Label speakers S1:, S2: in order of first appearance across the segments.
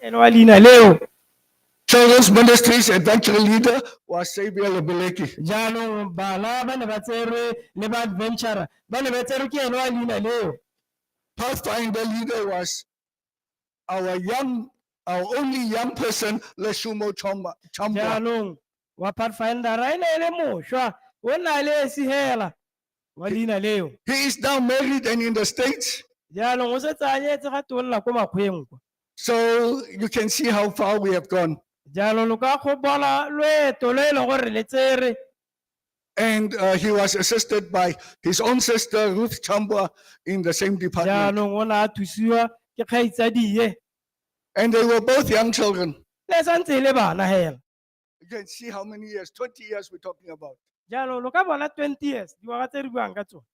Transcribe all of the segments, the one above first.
S1: Enwalina leo.
S2: Children's Ministries adventure leader was Xavier Lebeleki.
S1: Jaanong bana ba ne ba tsere le ba adventure ba ne ba tsere ke enwalina leo.
S2: Pathfinder leader was our only young person, Leshumo Chambwa.
S1: Jaanong wa Pathfinder ra ene le moshwa o na le sihela walina leo.
S2: He is now married and in the States.
S1: Jaanong o se tsanyetse ga tolla ko makgweng kwa.
S2: So you can see how far we have gone.
S1: Jaanong lo ka go bona loeto le le gore le tsere.
S2: And he was assisted by his own sister, Ruth Chambwa, in the same department.
S1: Jaanong o na thusiwa ke kgaitsadiye.
S2: And they were both young children.
S1: Le santse le bana hela.
S2: You can see how many years, 20 years we're talking about.
S1: Jaanong lo ka bona 20 years di wa tse di buang ka tsone.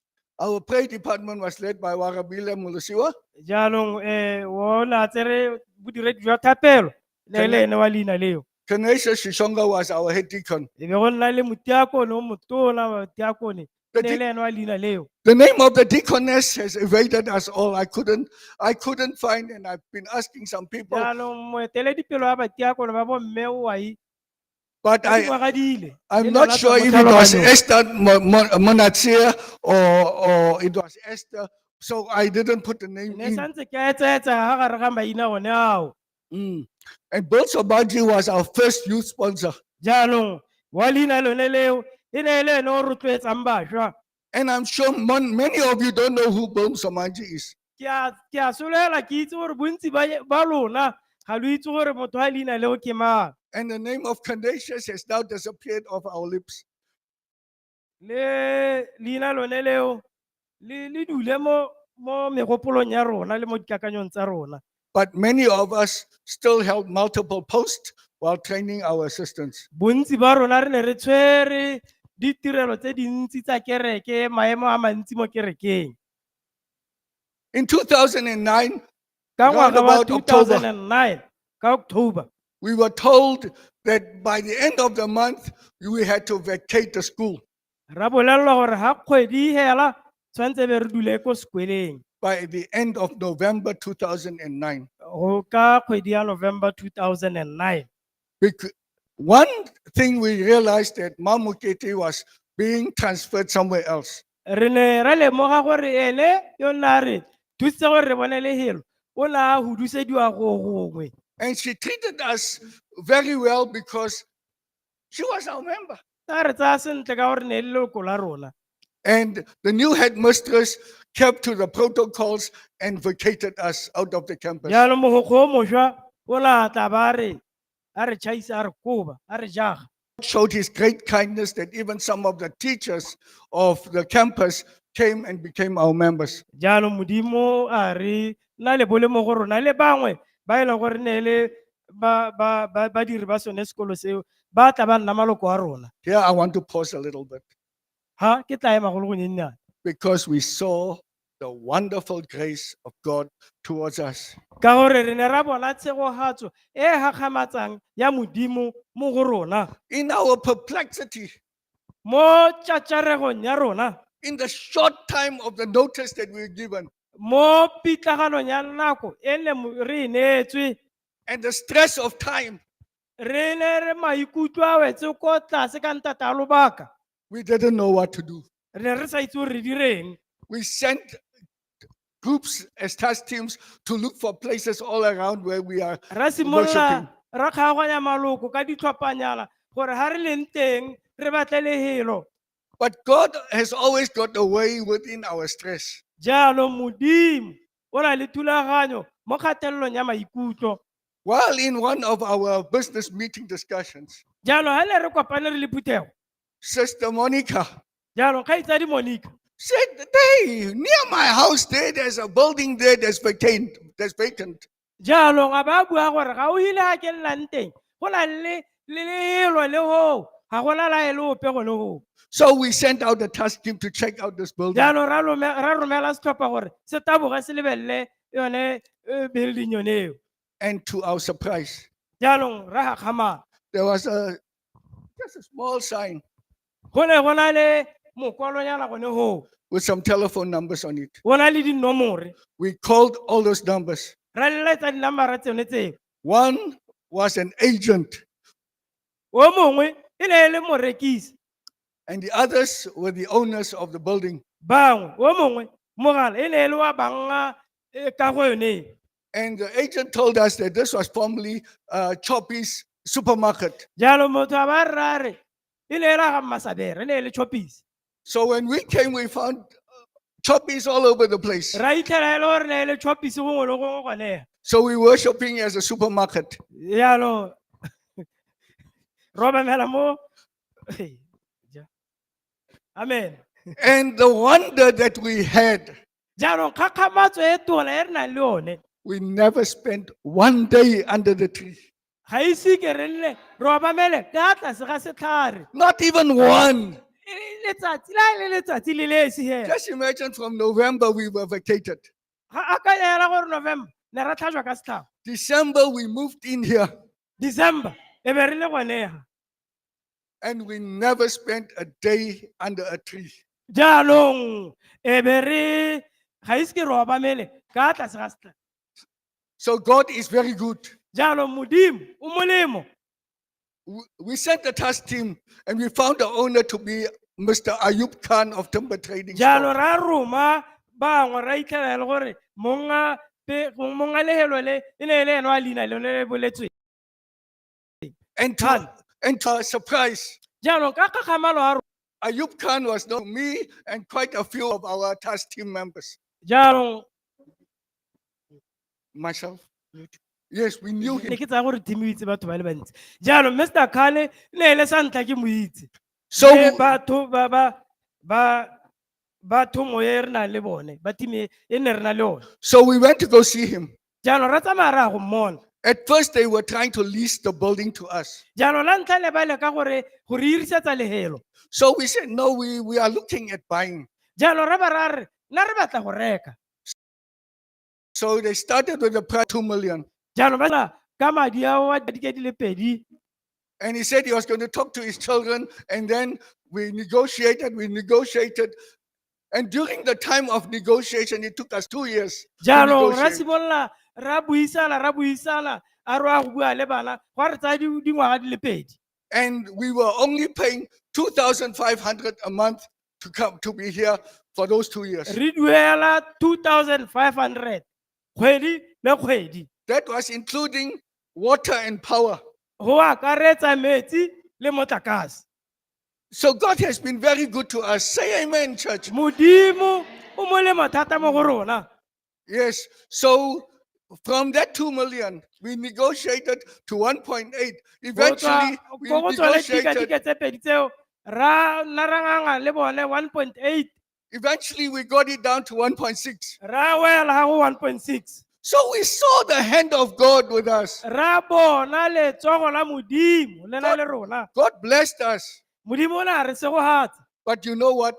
S2: Our prayer department was led by Warabile Mulisiwa.
S1: Jaanong o na tsere bodiredi jwa thapelo le ene wa leina leo.
S2: Kanesha Shishonga was our head deacon.
S1: E be go nna le motiakone o motona motiakone le ene wa leina leo.
S2: The name of the deaconess has evaded us all. I couldn't find, and I've been asking some people.
S1: Jaanong moeteledipelo wa batiakone ba bomme o wa i.
S2: But I'm not sure if it was Esther Monatsia or it was Esther, so I didn't put the name in. And Bill Sobaji was our first youth sponsor. And I'm sure many of you don't know who Bill Sobaji is. And the name of Candacious has now disappeared off our lips. But many of us still held multiple posts while training our assistants.
S1: In
S2: 2009, around about October, we were told that by the end of the month, we had to vacate the school. By the end of November 2009. One thing we realized that Mamukete was being transferred somewhere else. And she treated us very well because she was our member. And the new headmistress kept to the protocols and vacated us out of the campus. showed his great kindness that even some of the teachers of the campus came and became our members.
S1: jaanong modimo a re na le bolemo go rona le bangwe ba e leng gore ne le badiri ba sone sekolo seo ba tla ba nna maloko a rona.
S2: Here I want to pause a little bit
S1: Ha ke tla ema go le go nyennyane
S2: because we saw the wonderful grace of God towards us.
S1: ka gore re ne ra bona tshegogatso e gagamatsang ya modimo mo go rona
S2: In our perplexity,
S1: mo tšatšaregong ya rona,
S2: in the short time of the notice that we were given,
S1: mo pitlaganong ya nako e ne re e neetswe,
S2: and the stress of time,
S1: re ne re maikutlo a wetse ko tlase ka ntata a lobaka,
S2: we didn't know what to do.
S1: re ne re sa itse gore re direng.
S2: We sent groups as task teams to look for places all around where we are
S1: Ra
S2: worshiping.
S1: simolola ra kgaoganya maloko ka ditlhophanyana gore ha re leng teng re batle lehelo.
S2: But God has always got a way within our stress.
S1: Jalo modimo o na le thulaganyo mo kgatelelong ya maikutlo.
S2: While in one of our business meeting discussions,
S1: Jalo ha ne re kopane re le Phutego,
S2: Sister Monica
S1: jalo kgaitsadi Monica
S2: said, "Hey, near my house there's a building there that's vacant.
S1: jalo ga ba bua gore ga o ile ga ke nnang teng go na le lehelo le ho ga gona la ele ope gone ho.
S2: So we sent out a task team to check out this building.
S1: Jalo ra romela setlhopha gore se taboge se lebelele yone building yone eo.
S2: And to our surprise,
S1: Jalo ra gakgamala
S2: there was just a small sign
S1: go ne go na le mokwalonyana gone ho,
S2: with some telephone numbers on it.
S1: go na le dinomore.
S2: We called all those numbers.
S1: Ra leletsa dinambara tsone tseo.
S2: One was an agent,
S1: O mongwe e ne e le morekisi,
S2: and the others were the owners of the building.
S1: bangwe o mongwe mogala e ne e le wa banga ka go yone.
S2: And the agent told us that this was formerly Choppy's supermarket.
S1: Jalo motho a ba rra re e ne e ra ga Masabere, e ne e le Choppy's.
S2: So when we came, we found Choppy's all over the place.
S1: Ra itlhela e le gore ne e le Choppy's gongwe le gongwe gone.
S2: So we were shopping as a supermarket.
S1: Jalo roba mela mo. Amen.
S2: And the wonder that we had,
S1: Jalo kgakgamatso e tona e re nang le yone,
S2: we never spent one day under the tree.
S1: ga ise ke re nne roba mele ka tlase ga setlhare.
S2: Not even one.
S1: Letsatsi la le letsatsi le le esi he.
S2: Just imagine from November we were vacated.
S1: Ga akanyela gore November ne ra tlhajwa ka setlhabo.
S2: December we moved in here
S1: December e be re le gone ha.
S2: and we never spent a day under a tree.
S1: Jalong e be re ga ise ke roba mele ka tlase ga setlhare.
S2: So God is very good.
S1: Jalo modimo o molemo.
S2: We sent a task team and we found the owner to be Mr. Ayub Khan of Timber Trading
S1: Jalo
S2: Store.
S1: ra roma bangwe ra itlhela gore monga lehelo le e ne e le ene wa leina le le boletsweng.
S2: And to our surprise,
S1: Jalo ka kgagamalo a rona,
S2: Ayub Khan was known to me and quite a few of our task team members.
S1: jalo
S2: Myself? Yes, we knew
S1: ne
S2: him.
S1: ke tsaya gore team o itse batho ba le bantsi. Jalo Mr. Khale ne ele sa ntla ke mo itse.
S2: So,
S1: Le batho batho mo e re nang le bone ba team e ne re na le one.
S2: so we went to go see him.
S1: Jalo ra tsamaya ra go mmona.
S2: At first, they were trying to lease the building to us.
S1: Jalo la ntlha le ba leka gore irisetsa lehelo.
S2: So we said, no, we are looking at buying.
S1: Jalo ra ba ra re na re batla go reka.
S2: So they started with the price 2 million.
S1: Jalo ba ka madi a wa dike di le pedi.
S2: And he said he was going to talk to his children. And then we negotiated. And during the time of negotiation, it took us 2 years to
S1: Jalo ra
S2: negotiate.
S1: sibolla ra buisana a re a go bua le bana go re tsaya dingwaga di le pedi.
S2: And we were only paying 2,500 a month to come to be here for those 2 years.
S1: Re duela 2,500 kgwedi le kgwedi.
S2: That was including water and power.
S1: Go akaretsa metsi le motlakase.
S2: So God has been very good to us. Say amen, church.
S1: Modimo o molemo thata mo go rona.
S2: Yes. So from that 2 million, we negotiated to 1.8.
S1: Go
S2: Eventually,
S1: tswa-
S2: we
S1: go go tswa le
S2: negotiated.
S1: dika-dika tse pedi tseo ra nna ra nganga le bone 1.8
S2: Eventually, we got it down to 1.6.
S1: ra wela ga go 1.6
S2: So we saw the hand of God with us.
S1: ra bona letsogo la modimo le na le rona
S2: God blessed us.
S1: modimo o ne a re segogatsa
S2: But you know what?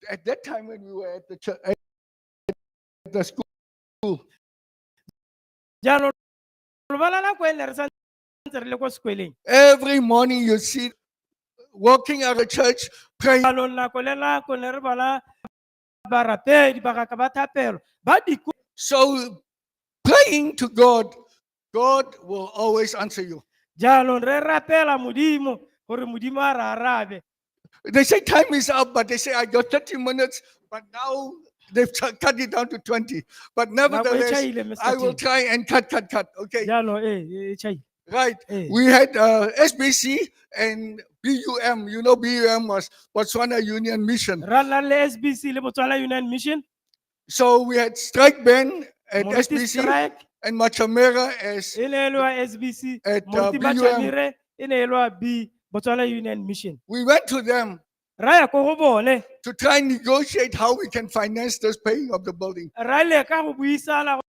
S2: At that time when we were at the church, at the school,
S1: jaanong lobala nako e ne re santse re le ko sekweleng
S2: every morning you see walking out of church praying.
S1: jaanong nako le nako ne re bona barapedi bagaka ba thapelo ba diko
S2: So praying to God, God will always answer you.
S1: jaanong re rapela modimo gore modimo a re arabe
S2: They say time is up, but they say I got 30 minutes, but now they've cut it down to 20. But nevertheless,
S1: tjhaile, Mr.
S2: I will
S1: Tim.
S2: try and cut. Okay,
S1: jaanong e tšhaile
S2: right.
S1: Eh.
S2: We had SBC and BUM. You know, BUM was Botswana Union Mission.
S1: ra nna le SBC le Botswana Union Mission
S2: So we had strike band at
S1: Moruti
S2: SBC
S1: strike
S2: and Machamera as
S1: e ne e le wa SBC
S2: At,
S1: Moruti
S2: BUM.
S1: Machamire e ne e le wa Botswana Union Mission
S2: we went to them
S1: ra ya ko go bone
S2: to try and negotiate how we can finance this paying of the building.
S1: ra leka go buisana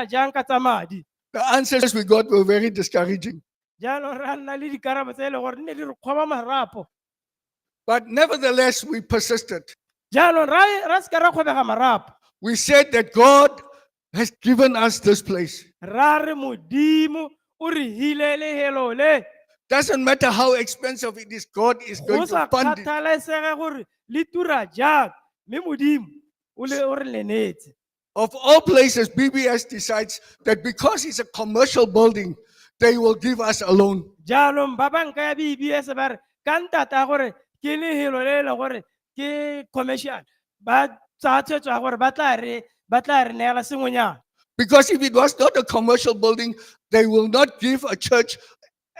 S1: jang ka tsa madi
S2: The answers we got were very discouraging.
S1: jaanong ra nna le dikarabo tse e le gore ne di re kgoba marapo
S2: But nevertheless, we persisted.
S1: jaanong ra se ka ra kgobega marapo
S2: We said that God has given us this place.
S1: ra re modimo o re hile lehelo le
S2: Doesn't matter how expensive it is, God is
S1: go
S2: going
S1: sa
S2: to fund it.
S1: kgathalesege gore le tura jang mme modimo o re lenetse
S2: Of all places, BBS decides that because it's a commercial building, they will give us a loan.
S1: jaanong ba banka ya BBS ba re ka ntata gore ke lehelo le le gore ke commercial ba tsaya tshwetso ya gore ba tla re neela sengwenyana
S2: Because if it was not a commercial building, they will not give a church,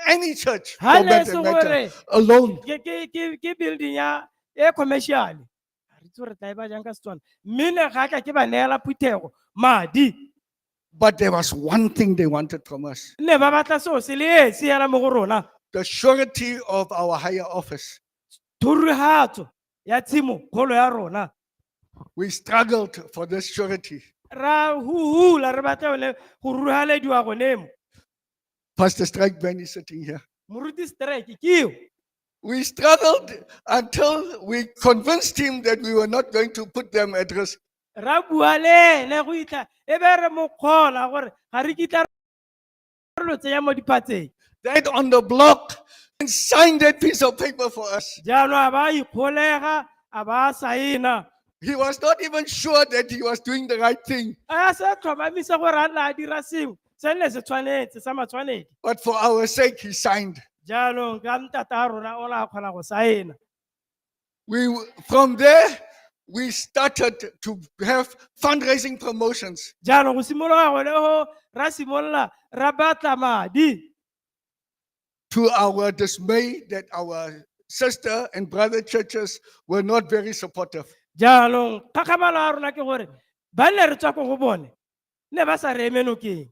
S2: any church, for
S1: ha ne
S2: that
S1: se
S2: matter,
S1: gore
S2: a loan.
S1: ke building ya e commercial re itse gore tla e ba jang ka Setswana mme ne ga ka ke ba neela phuthego madi
S2: But there was one thing they wanted from us:
S1: ne ba batla seo se le esi hela mo go rona
S2: the surety of our higher office.
S1: thurugatso ya tshimo kgolo ya rona
S2: We struggled for this surety.
S1: ra huhula re batla yone go ruhalediwa gonemo
S2: Pastor Strike Ben is sitting here.
S1: moruti strike ke eo
S2: We struggled until we convinced him that we were not going to put them at risk.
S1: ra bua le ene go itlha e be re mo kgola gore ga re kitla re lo tseya mo diphatseng
S2: That on the block and signed that piece of paper for us.
S1: jaanong a ba ikgolega a ba saena
S2: He was not even sure that he was doing the right thing.
S1: a se tlhomamisa gore a tla a dira sengwe se nne se tshwanetse sa matshwanedi
S2: But for our sake, he signed.
S1: jaanong ka ntata a rona o la kgona go saena
S2: From there, we started to have fundraising promotions.
S1: jaanong go simologa gone go ra simolola ra batla madi
S2: To our dismay, that our sister and brother churches were not very supportive.
S1: jaanong kgakgamalo a rona ke gore ba nne re tswa ko go bone ne ba sa re eme nokeng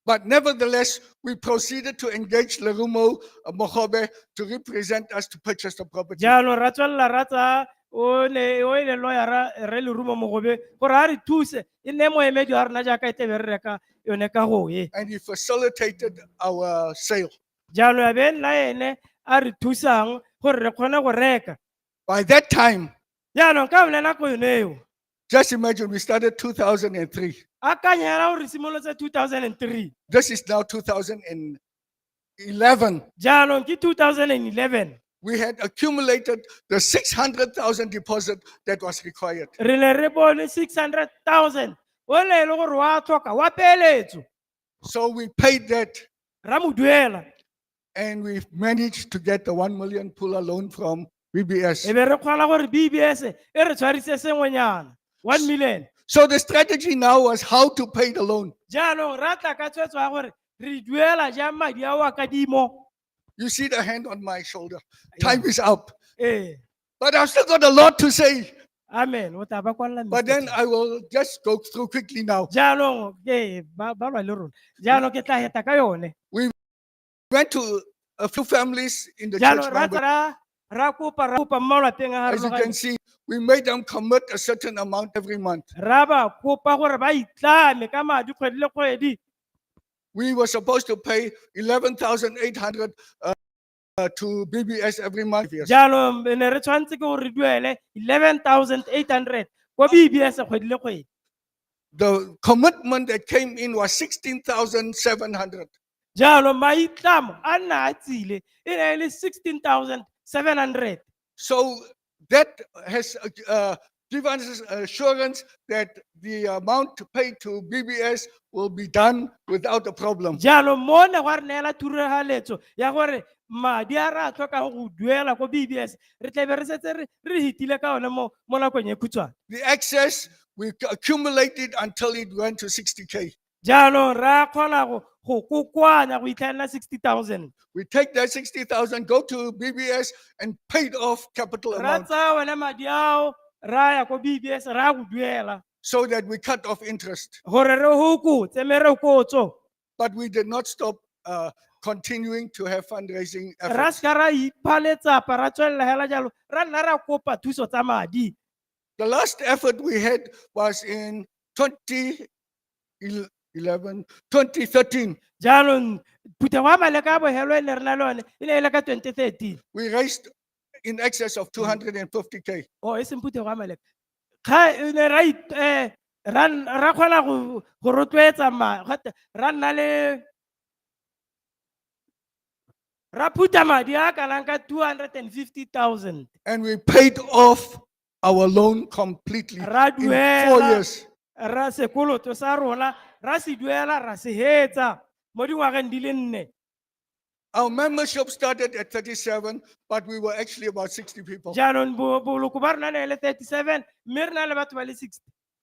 S2: But nevertheless, we proceeded to engage Lerumo Mogobe to represent us to purchase the property.
S1: jaanong ra tswelela ra tsa o e le lawyer re lerumo mogobe gore a re thuse e nne moemedi wa rona jaaka e tebe re reka yone ka go ye
S2: And he facilitated our sale.
S1: jaanong ya be nna ene a re thusang gore re kgone go reka
S2: By that time,
S1: jaanong ka yone nako yone eo
S2: just imagine we started 2003.
S1: akanyela gore re simolotse 2003
S2: This is now 2011.
S1: jaanong ke 2011
S2: We had accumulated the 600,000 deposit that was required.
S1: re ne re bone 600,000 o le e le gore wa tlhoka wa peeletso
S2: So we paid that
S1: ra mo duela
S2: and we managed to get the 1 million puller loan from BBS.
S1: e be re kgona gore BBS e re tshwarise sengwenyana 1 million
S2: So the strategy now was how to pay the loan.
S1: jaanong ra tla ka tshwetso ya gore re duela jang madi a wa kadimo
S2: You see the hand on my shoulder. Time is up.
S1: ee
S2: But I've still got a lot to say.
S1: amen o tla ba kwalla
S2: But
S1: Mr.
S2: then
S1: T.
S2: I will just go through quickly now.
S1: jaanong ke ba lwa le rona jaanong ke tla heta ka yone
S2: We went to a few families in the
S1: jaanong
S2: church
S1: ra
S2: Bible.
S1: ra kopa mo malapeng a
S2: As you can
S1: harologane
S2: see, we made them commit a certain amount every month.
S1: ra ba kopa gore ba itlame ka madi kgwedi le kgwedi
S2: We were supposed to pay 11,800 to BBS every month. Yes.
S1: jaanong ne re tshwanetse ke gore re duele 11,800 ko BBS kgwedi le kgwedi
S2: The commitment that came in was 16,700.
S1: jaanong maitlamo a nna a tsile e ne e le 16,700
S2: So that has given us assurance that the amount paid to BBS will be done without a problem.
S1: jaanong mo ne go re neela thuraletso ya gore madi a re a tlhokang go duela ko BBS re tlabe re setse re hitile ka one mo nakong e khutshwane
S2: The excess, we accumulated until it went to 60K.
S1: jaanong ra kgona go kokoanya go itlhelela 60,000
S2: We take that 60,000, go to BBS and paid off capital
S1: ra
S2: amount
S1: tsaya one madi ao ra ya ko BBS ra go duela
S2: so that we cut off interest.
S1: gore re hokotse merokotso
S2: But we did not stop continuing to have fundraising
S1: ra
S2: efforts.
S1: seka ra ipha letsapa ra tswelela hela jalo ra nna ra kopa thuso tsa madi
S2: The last effort we had was in 2013.
S1: jaanong phutego ya maleka a bogelo e ne re na le one e ne e le ka 2013
S2: We raised in excess of 250K.
S1: o e seng phutego ya maleka ga e ne ra kgona go rotloetsa ra nna le ra phuta madi a kalang ka 250,000
S2: And we paid off our loan completely
S1: ra
S2: in 4
S1: duela
S2: years.
S1: ra sekoloto sa rona ra se duela ra se hetsa mo dingwageng di le 4
S2: Our membership started at 37, but we were actually about 60 people.
S1: jaanong boloko ba rona ne le 37 mme re na le batho ba le 60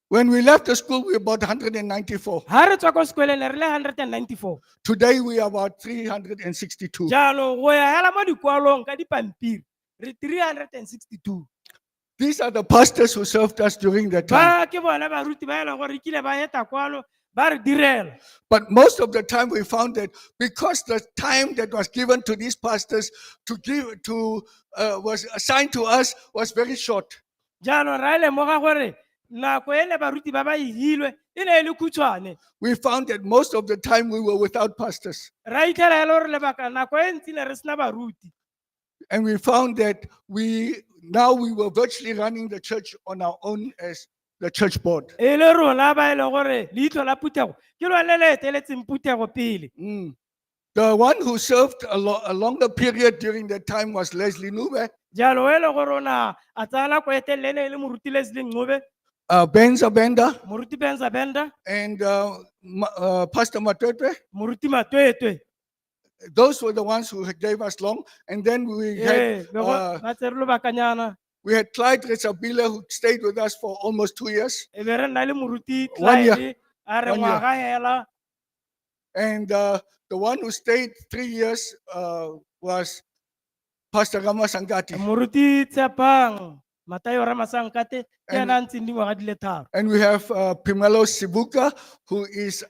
S2: When we left the school, we were about 194.
S1: ha re tswa ko sekolong ne re le 194
S2: Today, we are about 362.
S1: jaanong go ya hela mo dikwalong ka dipampiri re 362
S2: These are the pastors who served us during that time.
S1: ba ke bona baruti ba e leng gore kile ba heta kwalo ba re direla
S2: But most of the time, we found that because the time that was given to these pastors was assigned to us was very short.
S1: jaanong ra e lemoga gore nako e ne baruti ba ba e hilwe e ne e le khutshwane
S2: We found that most of the time we were without pastors.
S1: ra itlhela e le gore lebaka nako e ntsi ne re sena baruti
S2: And we found that we were virtually running the church on our own as the church board.
S1: e le rona ba e leng gore leitlho la phuthego ke lone le eteletseng phuthego pele
S2: The one who served a longer period during that time was Leslie Nube,
S1: jalo e le gore o na a tsaya nako e telele ne e le moruti Leslie Ncube
S2: Benza Benda,
S1: moruti Benza Benda
S2: and Pastor Matwetwe.
S1: moruti Matwetwe
S2: Those were the ones who gave us long. And then we had
S1: ba tsere lobakanyana
S2: Clyde Retsabile, who stayed with us for almost 2 years.
S1: e be re nna le moruti
S2: 1 year.
S1: Clyde a re
S2: 1 year.
S1: ngwaga hela
S2: And the one who stayed 3 years was Pastor Rama Sangati.
S1: moruti Tshepang Matayo Ramasankate ke ena a ntseng dingwaga di le tharo
S2: And we have Pimelo Sibuka, who is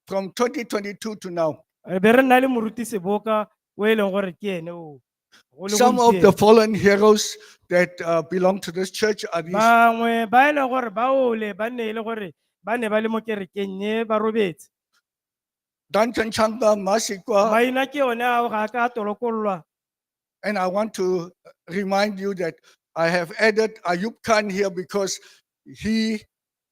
S2: from 2022 to now.
S1: e be re nna le moruti Seboka o e leng gore ke ene o go le
S2: Some of the
S1: gompieno.
S2: fallen heroes that belong to this church are these.
S1: bangwe ba e leng gore ba ole ba ne e le gore ba ne ba le mo kerekeng e ba robetse
S2: Duncan Changa, Masikwa.
S1: maina ke one ao ga a ka tolokololwa
S2: And I want to remind you that I have added Ayub Khan here because he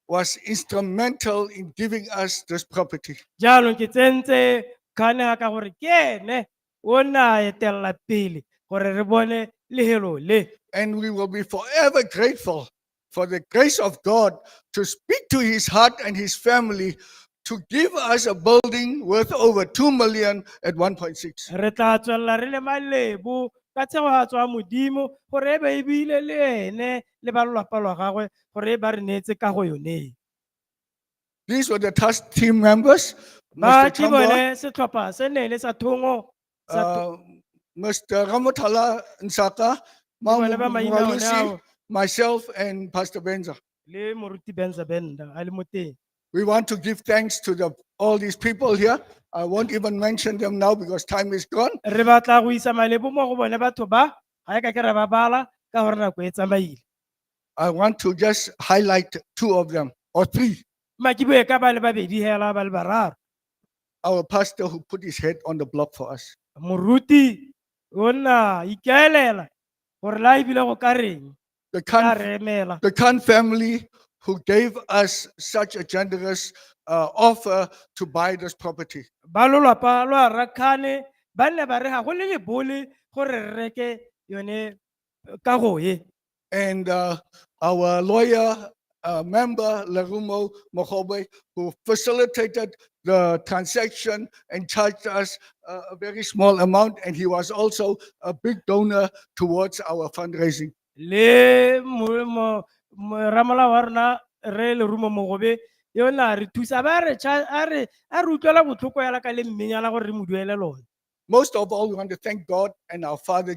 S2: was instrumental in giving us this property.
S1: jaanong ke tsentse kgane ga ka gore ke ene o na etelela pele gore re bone lehelo le
S2: And we will be forever grateful for the grace of God to speak to his heart and his family to give us a building worth over 2 million at 1.6.
S1: re tla tswelela re le malebo ka tshegogatso ya modimo gore e be e buile le ene le ba lelapa lwa gagwe gore e ba re neetse ka go yone
S2: These were the task team members.
S1: ba
S2: Mr.
S1: ke
S2: Chambwa,
S1: bone setlhopha se ne le sa thongo
S2: Mr. Ramothala Nsaka,
S1: bone ba maina one ao
S2: myself and Pastor Benza.
S1: le moruti Benza Benda a le mo teng.
S2: We want to give thanks to all these people here. I won't even mention them now because time is gone.
S1: Re batla go isa malebo mo go bone batho ba ga e ka ke ra ba bala ka gore nako e tsamaile.
S2: I want to just highlight two of them or three.
S1: Ma ke bue ka ba le babedi hela ba le bararo.
S2: Our pastor who put his head on the block for us.
S1: Moruti o nna ikaelela gore la ebile go ka reng
S2: The
S1: ka
S2: Khan,
S1: re emela.
S2: the Khan family who gave us such a generous offer to buy this property.
S1: Ba lolapa lwa Rakhane ba ne ba re ga go le lebole gore re reke yone kago e.
S2: And our lawyer member, Lerumo Mokobe, who facilitated the transaction and charged us a very small amount. And he was also a big donor towards our fundraising.
S1: Le ramola wa rona re le rumo mogobe yo na re thusa ba re a re utlwela botlhoko yala ka le mmenyana gore re mo duele lone.
S2: Most of all, we want to thank God and our Father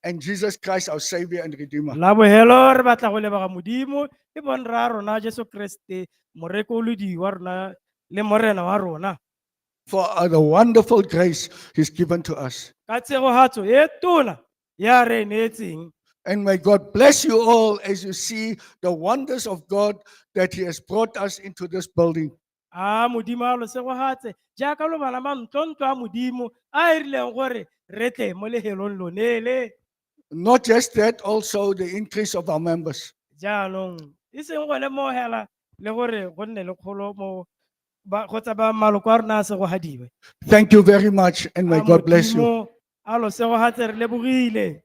S2: and Jesus Christ, our Savior and Redeemer.
S1: La bohelo re batla go lebega modimo le bonra rona Jesu Kriste morekolodi wa rona le morena wa rona
S2: For the wonderful grace He's given to us.
S1: ka tshegogatso e tona ya re neetseng.
S2: And may God bless you all as you see the wonders of God that He has brought us into this building.
S1: A modimo a lo segogatse jaaka lo bana ba ntlontlo a modimo a e rileng gore re tle mo lehelong lonele.
S2: Not just that, also the increase of our members.
S1: Jaanong e seng gone mo hela le gore go nne le kgolo mo kgotsa ba maloko a rona a segogadiwe.
S2: Thank you very much, and may
S1: A
S2: God bless you.
S1: Modimo a lo segogatse re lebogile.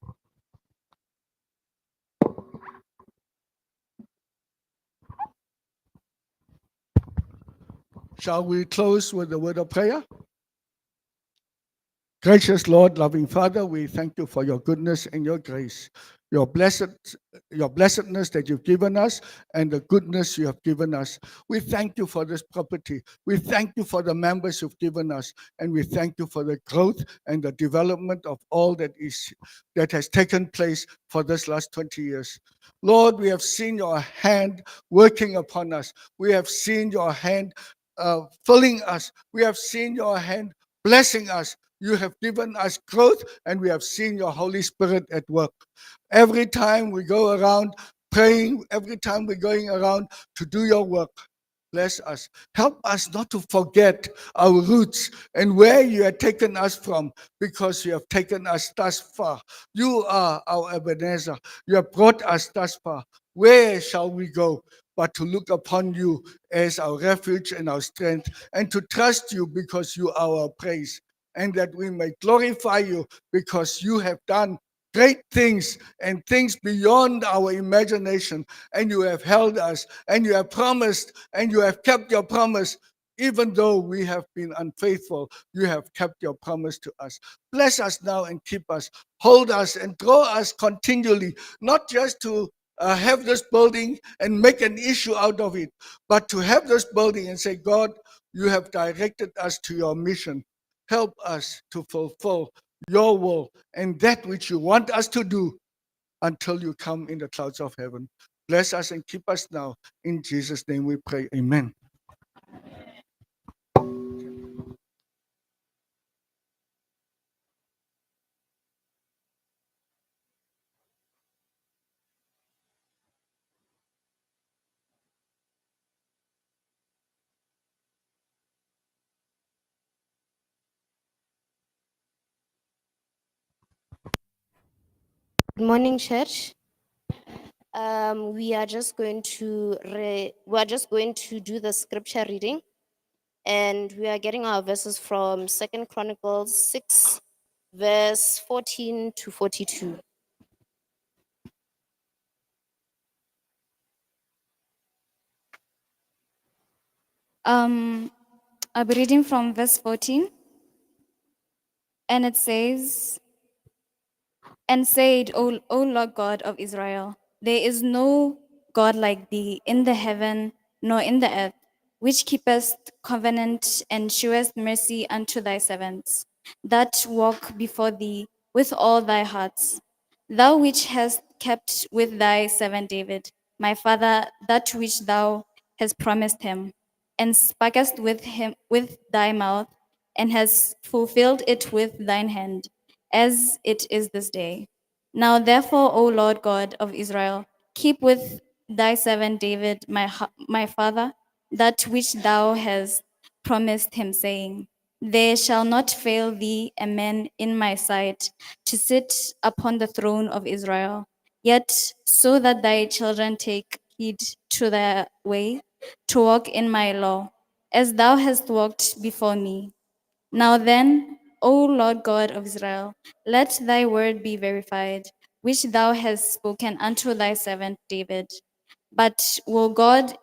S2: Shall we close with a word of prayer? Gracious Lord, loving Father, we thank you for your goodness and your grace, your blessedness that you've given us, and the goodness you have given us. We thank you for this property. We thank you for the members you've given us, and we thank you for the growth and the development of all that has taken place for this last 20 years. Lord, we have seen your hand working upon us. We have seen your hand filling us. We have seen your hand blessing us. You have given us growth, and we have seen your Holy Spirit at work. Every time we go around praying, every time we're going around to do your work, bless us. Help us not to forget our roots and where you have taken us from, because you have taken us thus far. You are our Ebenezer. You have brought us thus far. Where shall we go but to look upon you as our refuge and our strength, and to trust you because you are our praise, and that we may glorify you because you have done great things and things beyond our imagination, and you have held us, and you have promised, and you have kept your promise. Even though we have been unfaithful, you have kept your promise to us. Bless us now and keep us, hold us and draw us continually, not just to have this building and make an issue out of it, but to have this building and say, God, you have directed us to your mission. Help us to fulfill your will and that which you want us to do until you come in the clouds of heaven. Bless us and keep us now. In Jesus' name we pray. Amen.
S3: Good morning, church. We are just going to do the scripture reading, and we are getting our verses from 2 Chronicles 6, verse 14 to 42.
S4: I'll be reading from verse 14, and it says, "And said, O Lord God of Israel, there is no God like thee in the heaven nor in the earth, which keepest covenant and shewest mercy unto thy servants, that walk before thee with all thy hearts. thou which hast kept with thy servant David, my father, that which thou hast promised him, and spakest with him with thy mouth, and hast fulfilled it with thine hand, as it is this day. Now therefore, O Lord God of Israel, keep with thy servant David, my father, that which thou hast promised him, saying, there shall not fail thee a man in my sight to sit upon the throne of Israel. Yet so that thy children take heed to their way, to walk in my law, as thou hast walked before me. Now then, O Lord God of Israel, let thy word be verified, which thou hast spoken unto thy servant David. But will God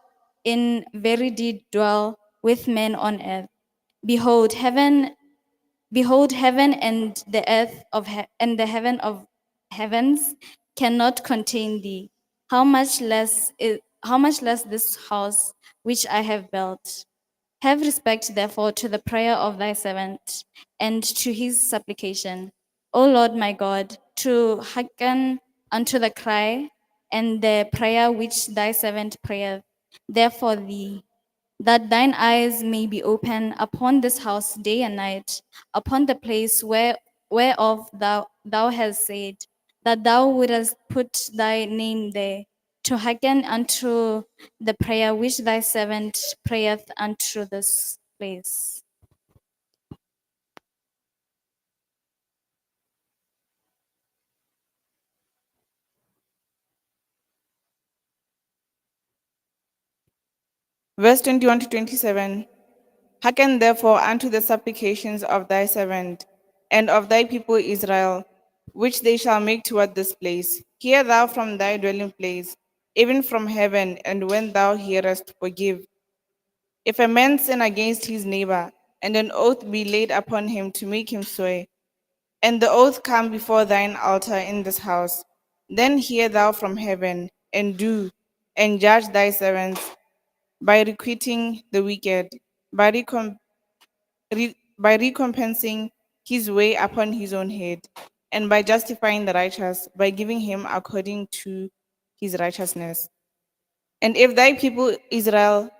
S4: in very deed dwell with men on earth? Behold, heaven and the earth and the heaven of heavens cannot contain thee. How much less this house which I have built? Have respect, therefore, to the prayer of thy servant and to his supplication, O Lord my God, to hearken unto the cry and the prayer which thy servant prayeth. Therefore, thee, that thine eyes may be open upon this house day and night, upon the place whereof thou hast said, that thou wouldest put thy name there, to hearken unto the prayer which thy servant prayeth unto this place.
S5: Verse 21 to 27. Hearken therefore unto the supplications of thy servant and of thy people Israel, which they shall make toward this place. Hear thou from thy dwelling place, even from heaven, and when thou hearest, forgive. If a man sin against his neighbor, and an oath be laid upon him to make him swear, and the oath come before thine altar in this house, then hear thou from heaven, and do, and judge thy servants by requiting the wicked, by by recompensing his way upon his own head, and by justifying the righteous, by giving him according to his righteousness. And if thy people Israel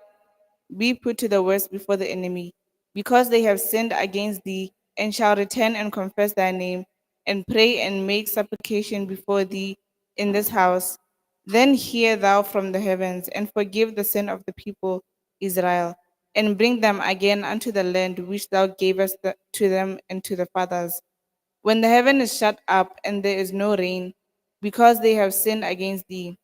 S5: be put to the worst before the enemy, because they have sinned against thee, and shall return and confess thy name, and pray and make supplication before thee in this house, then hear thou from the heavens, and forgive the sin of the people Israel, and bring them again unto the land which thou gavest to them and to the fathers. When the heaven is shut up, and there is no rain, because they have sinned against thee,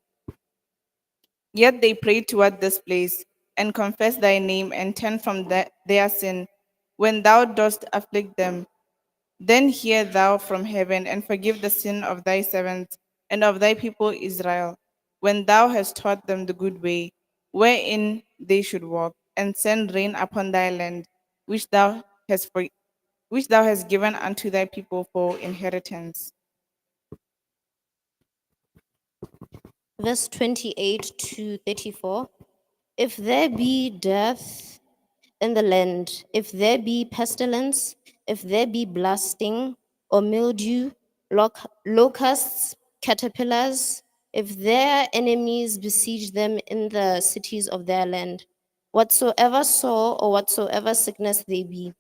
S5: yet they pray toward this place, and confess thy name, and turn from their sin, when thou dost afflict them, then hear thou from heaven, and forgive the sin of thy servants and of thy people Israel, when thou hast taught them the good way, wherein they should walk, and send rain upon thy land, which thou hast given unto thy people for inheritance.
S3: Verse 28 to 34. If there be death in the land, if there be pestilence, if there be blasting or mildew, locusts, caterpillars, if their enemies besiege them in the cities of their land, whatsoever sore or whatsoever sickness they be,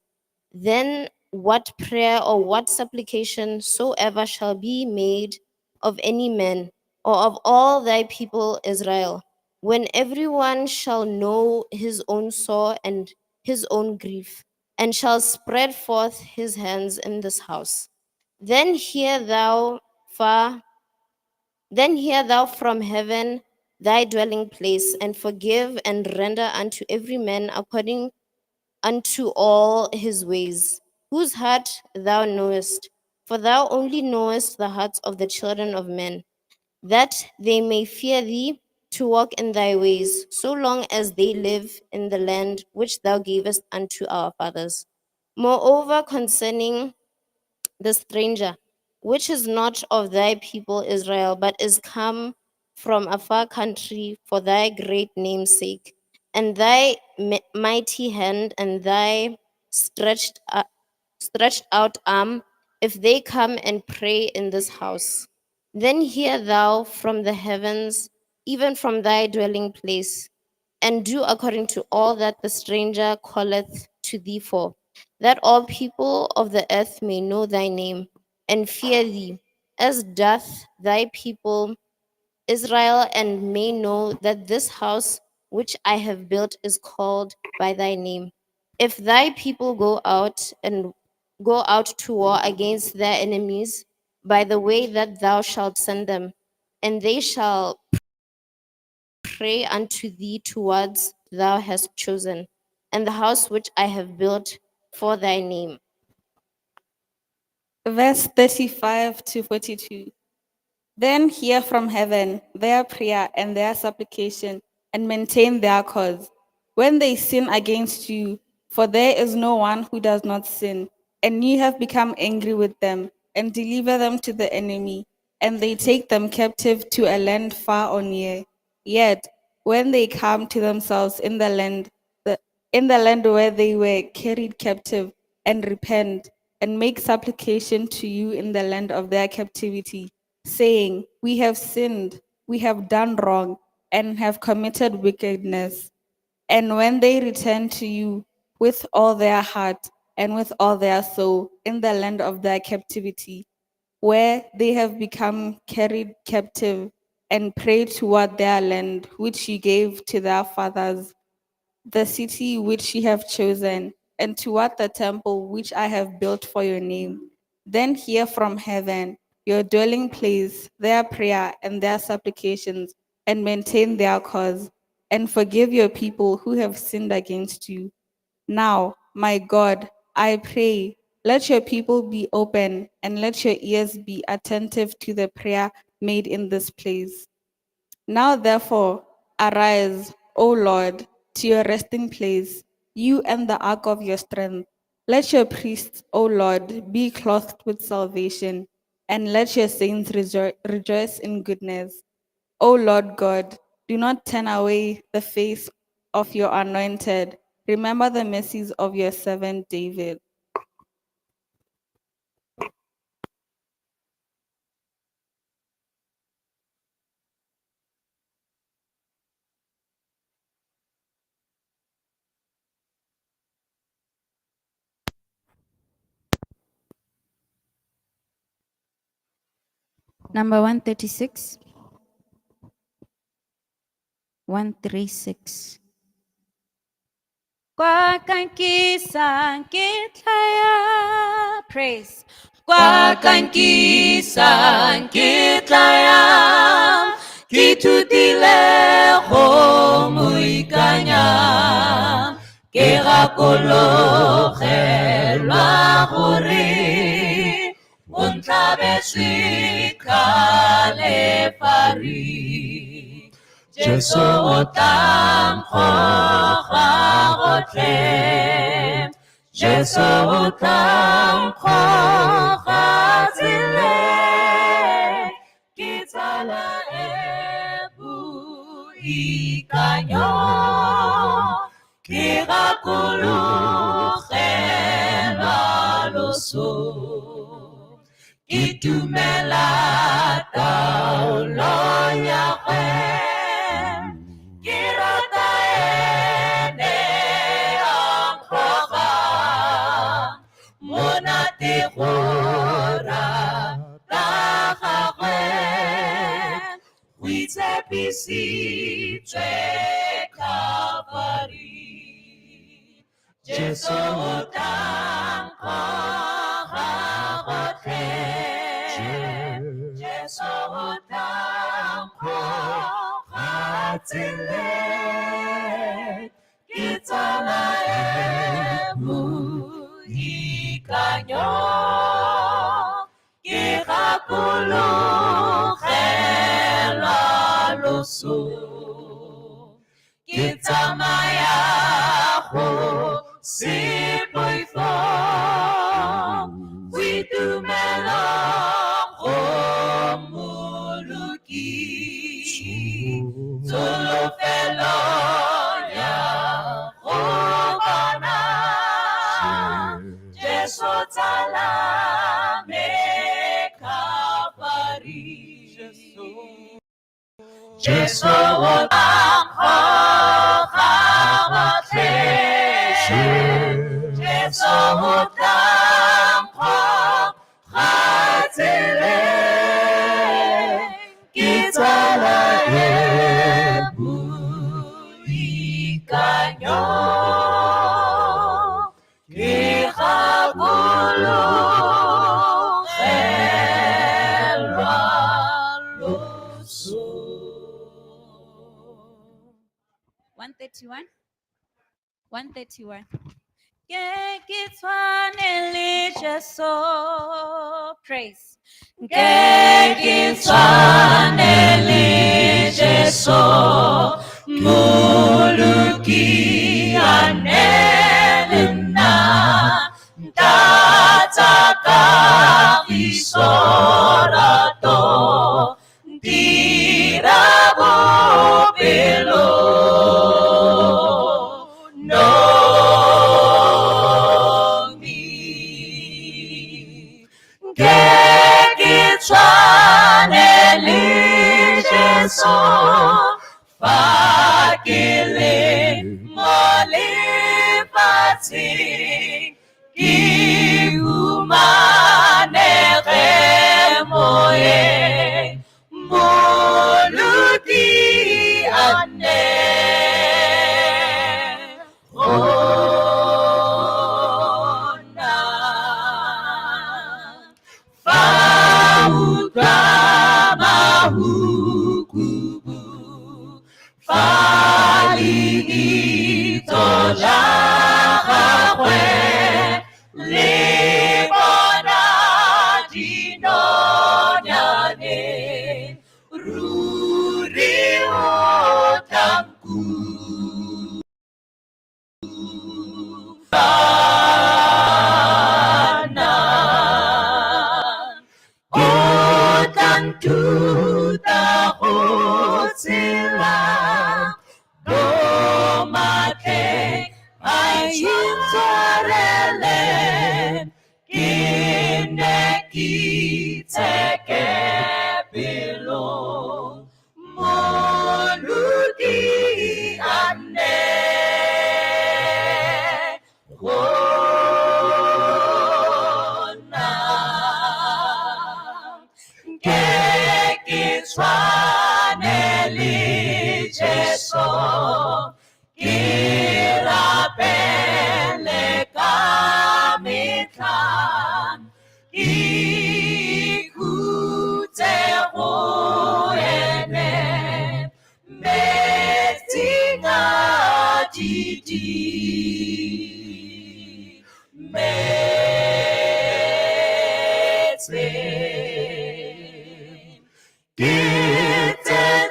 S3: then what prayer or what supplication soever shall be made of any man or of all thy people Israel, when everyone shall know his own sore and his own grief, and shall spread forth his hands in this house, then hear thou from heaven thy dwelling place, and forgive and render unto every man according unto all his ways, whose heart thou knowest, for thou only knowest the hearts of the children of men, that they may fear thee to walk in thy ways, so long as they live in the land which thou gavest unto our fathers. Moreover, concerning the stranger, which is not of thy people Israel, but is come from a far country for thy great name's sake, and thy mighty hand and thy stretched out arm, if they come and pray in this house, Then hear thou from the heavens, even from thy dwelling place, and do according to all that the stranger calleth to thee for, that all people of the earth may know thy name, and fear thee, as doth thy people Israel, and may know that this house which I have built is called by thy name. If thy people go out to war against their enemies by the way that thou shalt send them, and they shall pray unto thee towards thou hast chosen, and the house which I have built for thy name.
S5: Verse 35 to 42. Then hear from heaven their prayer and their supplication, and maintain their cause. When they sin against you, for there is no one who does not sin, and you have become angry with them, and deliver them to the enemy, and they take them captive to a land far or near. Yet, when they come to themselves in the land where they were carried captive, and repent, and make supplication to you in the land of their captivity, saying, we have sinned, we have done wrong, and have committed wickedness. And when they return to you with all their heart and with all their soul in the land of their captivity, where they have become carried captive, and pray toward their land, which you gave to their fathers, the city which you have chosen, and toward the temple which I have built for your name. Then hear from heaven, your dwelling place, their prayer and their supplications, and maintain their cause, and forgive your people who have sinned against you. Now, my God, I pray, let your people be open, and let your ears be attentive to the prayer made in this place. Now therefore, arise, O Lord, to your resting place, you and the ark of your strength. Let your priests, O Lord, be clothed with salvation, and let your saints rejoice in goodness. O Lord God, do not turn away the face of your anointed. Remember the mercies of your servant David.
S6: Number 136. 136. Kwa kankisang kitlaya. Praise. Kwa kankisang kitlaya. Kitutile ho muikanya. Ke gakologelwa gore. Untlabe kale pari. Jesu otam gotle. Jesu otam gotle. Kitala ebu ikanyo. Kirakulu khela loso. Kitumela taolo Yahweh. Kirata ene ankroga. Monate gora tahagwe. Huitse pisi tse kavari. Jesu tanko hagote. Jesu tanko hatile. Kitala ebu ikanyo. Kirakulu khela loso. Kitamaya ho sipoifo. We do melon muluki. Solo feloya obana. Jesu tala me kapari. Jesu
S7: One 131. Que kitwaneli Jesu praise. Que kitwaneli Jesu muluki anelina tataka isorato dirabo pelo Fakile molipati ihumanere moye moluki ane ona Fali itola gagwe le bona dinonyane ruri otanku otantu ta hotsila Bomake ayintorele kineki teke bilo moluki ane wona kekitwaneli Jesu kirapele kamitlan ikute goene metinga didi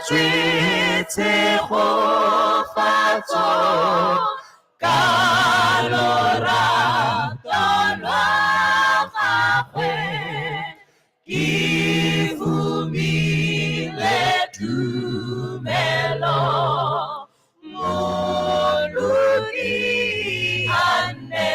S7: Kite go fatso kalora kalwa gagwe ivumile tumelo moluki ane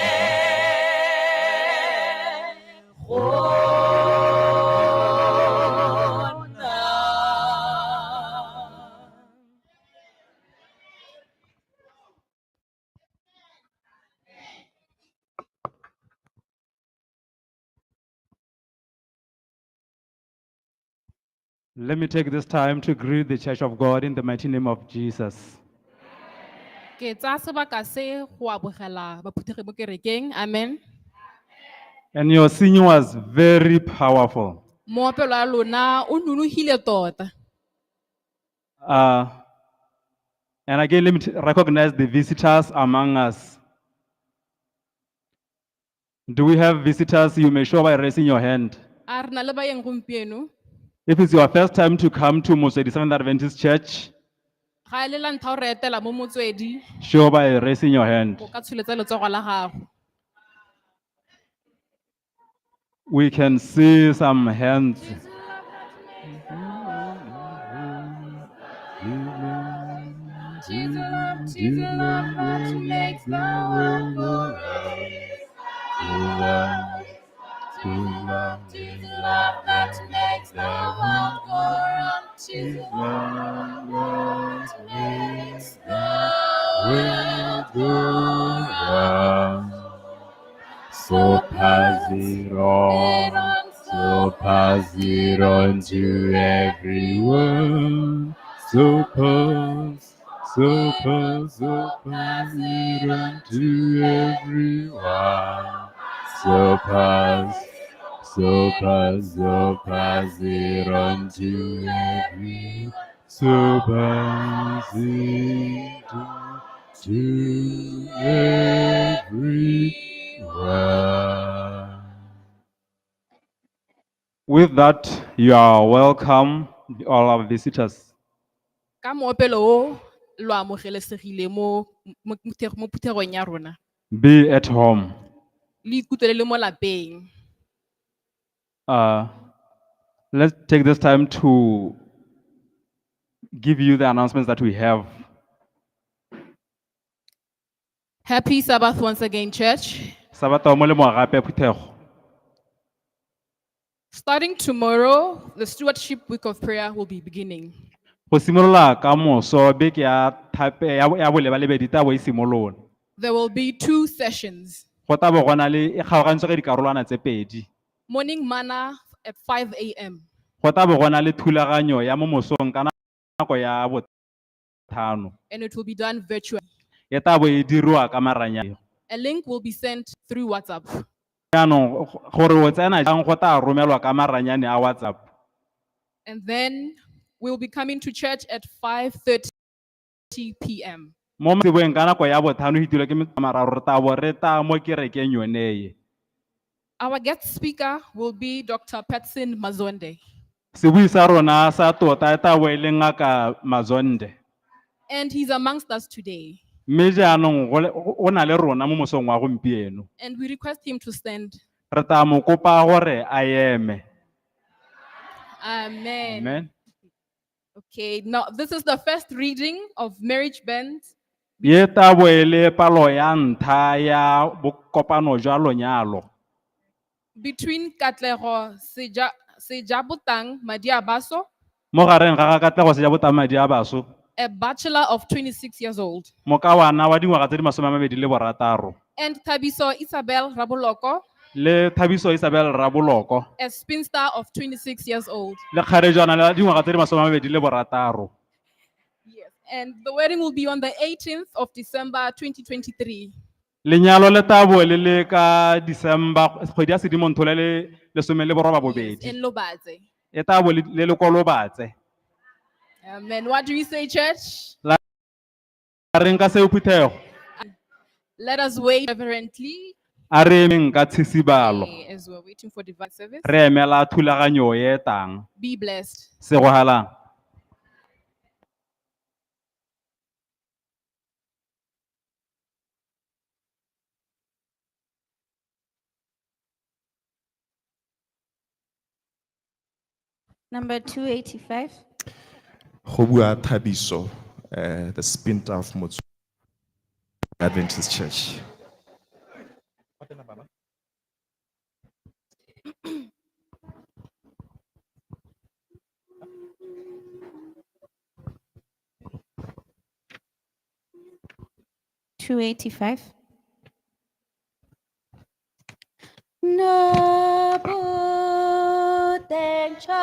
S8: Let me take this time to greet the Church of God in the mighty name of Jesus.
S9: Ke tsaya sebaka se go abogela baphuthegi mo kerekeng. Amen.
S8: And your singing was very powerful.
S9: Moopelo wa lona o nonofile tota.
S8: And again, let me recognize the visitors among us. Do we have visitors? You may show by raising your hand.
S9: A re na le baeng gompieno.
S8: If it's your first time to come to Motswedi Seventh Adventist Church,
S9: Ga e le la ntlha o re etela mo Motswedi,
S8: show by raising your hand.
S9: o ka tsholetsa letsogo la gago.
S8: We can see some hands.
S7: to love, tis love that makes the world go round, tis love that makes the world go round. So pass it on to everyone. So pass it on to everyone. So pass it on to everyone. So pass it on to everyone.
S8: With that, you are welcome, all our visitors.
S9: Ka moopelo o lo amogelesegile mo phuthelong ya rona.
S8: Be at home.
S9: Le ikutlwe le mo lapeng.
S8: Let's take this time to give you the announcements that we have.
S9: Happy Sabbath once again, church.
S8: Sabato mo le mo gape phuthego.
S9: Starting tomorrow, the Stewardship Week of Prayer will be beginning.
S8: Go simolola ka moso beke ya thape ya bolebalebedi ta bo e simolola.
S9: There will be 2 sessions.
S8: Go ta bo gona le e kgaogantswe ka dikarolwana tse pedi.
S9: Morning manna at 5 a.m.
S8: Go ta bo gona le thulaganyo ya mo mosong ka nako ya botlhano.
S9: and it will be done virtually.
S8: E ta bo e dirwa ka maranyane.
S9: A link will be sent through WhatsApp.
S8: Yaanong gore o tsena jang go ta romelwa ka maranyane a WhatsApp.
S9: And then we'll be coming to church at 5:30 p.m.
S8: Mo mosebeng ka nako ya botlhano hitilwe ke mararo re ta bo re ta mo kerekeng yone ye.
S9: Our guest speaker will be Dr. Patson Mazonde.
S8: Sebui sa rona sa tota e ta bo e le Ngaka Mazonde.
S9: And he's amongst us today.
S8: Mme jaanong o na le rona mo mosong wa gompieno.
S9: And we request him to stand.
S8: Re ta mo kopa gore a eme.
S9: Amen.
S8: Amen.
S9: Okay, now this is the first reading of marriage bands
S8: Ye ta bo e le palo ya ntlha ya bokopano jwa lonyalo.
S9: between Katlego Sejabutang Madiabaso,
S8: Mo gareng ga Katlego Sejabutang Madiabaso,
S9: a bachelor of 26 years old,
S8: mokawana wa dingwaga tse di 26,
S9: and Tabiso Isabel Rabuloko,
S8: le Thabiso Isabel Rabuloko,
S9: a spinster of 26 years old.
S8: le kgarejana la dingwaga tse di 26.
S9: Yes. And the wedding will be on the 18th of December 2023.
S8: Lenyalo le tabo le ka December kgwedi ya Sedimonthole le 12.
S9: In Lobaze.
S8: E tabo le ko Lobatse.
S9: Amen. What do we say, church?
S8: La reng ka seo phuthego.
S9: Let us wait reverently
S8: A re emeng ka tshisibalo.
S9: as we're waiting for divine service.
S8: Re emela thulaganyo ye tang.
S9: Be blessed.
S8: Se go halang.
S10: Number 285.
S11: Go bua Thabiso, the spinster of Motswedi Adventist Church.
S10: $285. Nabutencha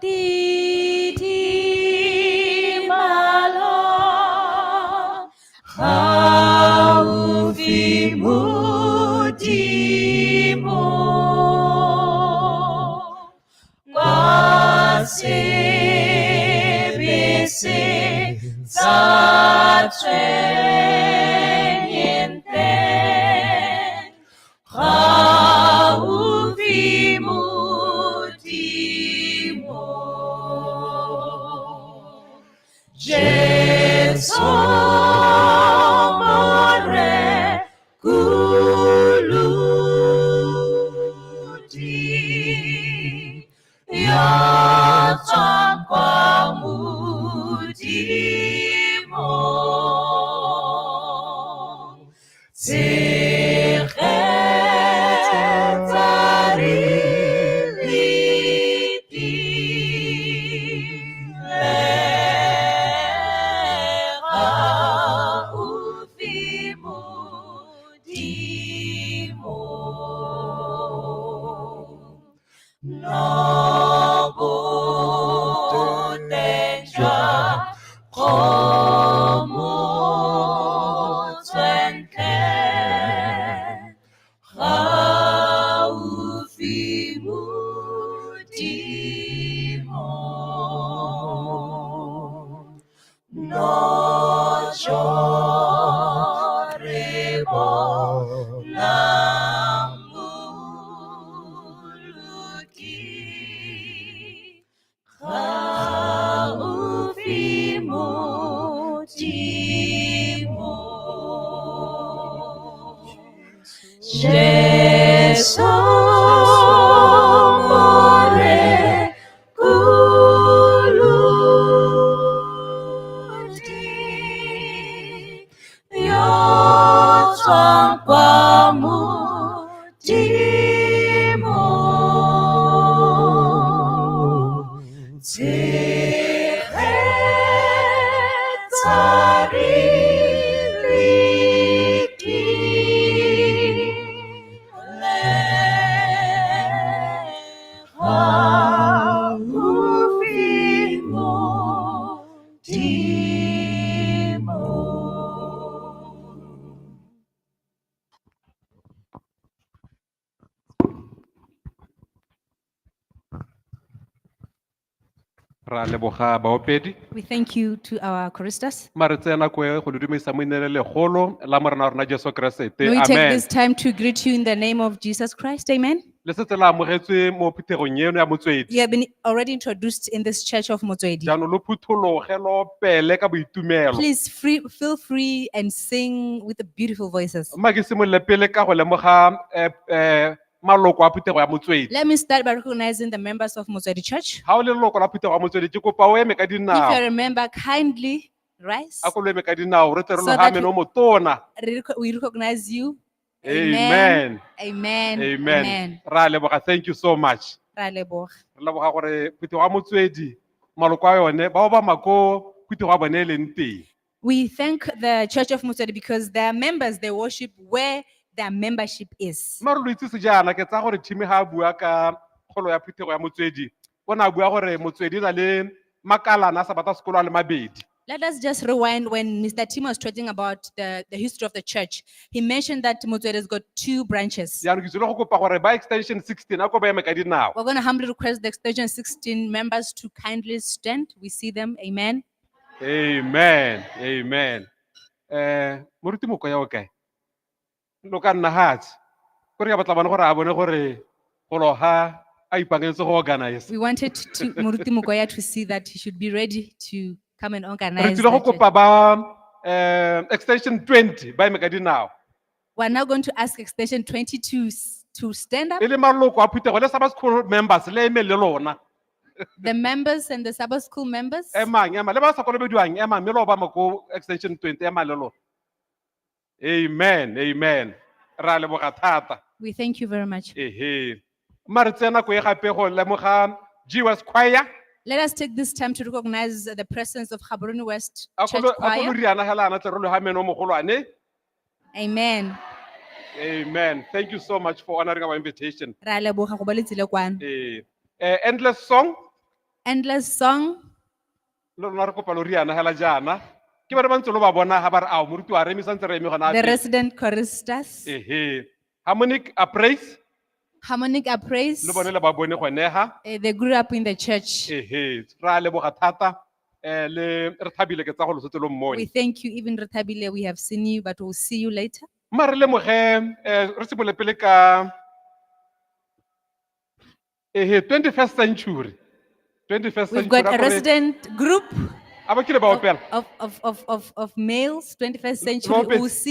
S10: titi malo
S7: Haufi mutimo Kwasebese satrenyente Haufi mutimo Jesu more kuluti ya kwa mutimo tshegetsa
S12: Ra leboga baopedi.
S13: We thank you to our choristers.
S12: Mare tsena ko go le dumisa mo inele legolo la morena rona Jesu Kriste.
S13: May we take
S12: Amen.
S13: this time to greet you in the name of Jesus Christ. Amen.
S12: Le setse la amogetswe mo phuthegong eno ya Motswedi.
S13: You have been already introduced in this church of Motswedi.
S12: Jaanong lo phuthologe lo pele ka boitumelo.
S13: Please feel free and sing with the beautiful voices.
S12: Mma ke simolole pele ka go lemoga maloko a phuthego ya Motswedi.
S13: Let me start by recognizing the members of Motswedi Church.
S12: Ha o le leloko la phuthego ya Motswedi ke kopa o eme ka
S13: If you're
S12: dinao.
S13: a member, kindly rise.
S12: A ko lo eme ka dinao re tle re
S13: So
S12: lo
S13: that
S12: ga meno motona.
S13: We recognize you.
S12: Amen.
S13: Amen.
S12: Amen. Ra leboga, thank you so much.
S13: Ra leboga.
S12: Re leboga gore phuthego ya Motswedi maloko a yone ba ba mako phuthego ya bone e leng teng.
S13: We thank the Church of Motswedi because their members, they worship where their membership is.
S12: Mara lo itse se jaana ke tsa gore Thimi ha bua ka kgolo ya phuthego ya Motswedi. Bona bua gore Motswedi na le makalana a sa bata sekolo a le mabedi.
S13: Let us just rewind when Mr. Tim was talking about the history of the church. He mentioned that Motswedi has got 2 branches.
S12: Jaanong ke tsile go kopa gore ba extension 16 a ko ba eme ka dinao.
S13: We're going to humbly request the extension 16 members to kindly stand. We see them. Amen.
S12: Amen. Amen. Moruti moko ya o kae? Lo ka nna hatsi. Gore ya batla bana gore a bone gore go loga a ipangetse go organize.
S13: We wanted to Moruti Mukoya to see that he should be ready to come and
S12: Re
S13: organize.
S12: tsile go
S13: the church.
S12: kopa ba extension 20 ba eme ka dinao.
S13: We're now going to ask extension 22 to stand up.
S12: E le maloko a phuthego le Sabbath school members le eme le lona.
S13: The members and the Sabbath school members.
S12: Ema le ba sa kolobediwang ema mme lo ba mako extension 20 ema le lona. Amen. Amen. Ra leboga thata.
S13: We thank you very much.
S12: Ehe. Mare tsena ko e gape go lemoga Jesus choir.
S13: Let us take this time to recognize the presence of Gaborone West
S12: A
S13: Church
S12: ko lo
S13: Choir.
S12: riana hela ana tle re lo ha meno mogolwane.
S13: Amen.
S12: Amen. Thank you so much for honoring our invitation.
S13: Ra leboga go ba le tsile kwano.
S12: Endless song.
S13: Endless song.
S12: Lo rona re kopa lo riana hela jana. Ke ba re ba ntse lo ba bona ha ba re a moruti wa remi santse re eme gona.
S13: The resident choristers.
S12: Harmonic praise.
S13: Harmonic praise.
S12: Le bone le ba bone go neha.
S13: They grew up in the church.
S12: Ra leboga thata. Le re thabile ke tsa go lo setse lo mmone.
S13: We thank you, even Retabile, we have seen you, but we'll see you later.
S12: Mare le moge re simole pele ka 21st century. 21st
S13: We've
S12: century.
S13: got a resident group
S12: Aba kile ba opela.
S13: of males, 21st
S12: Lo
S13: century.
S12: opetse.
S13: We'll see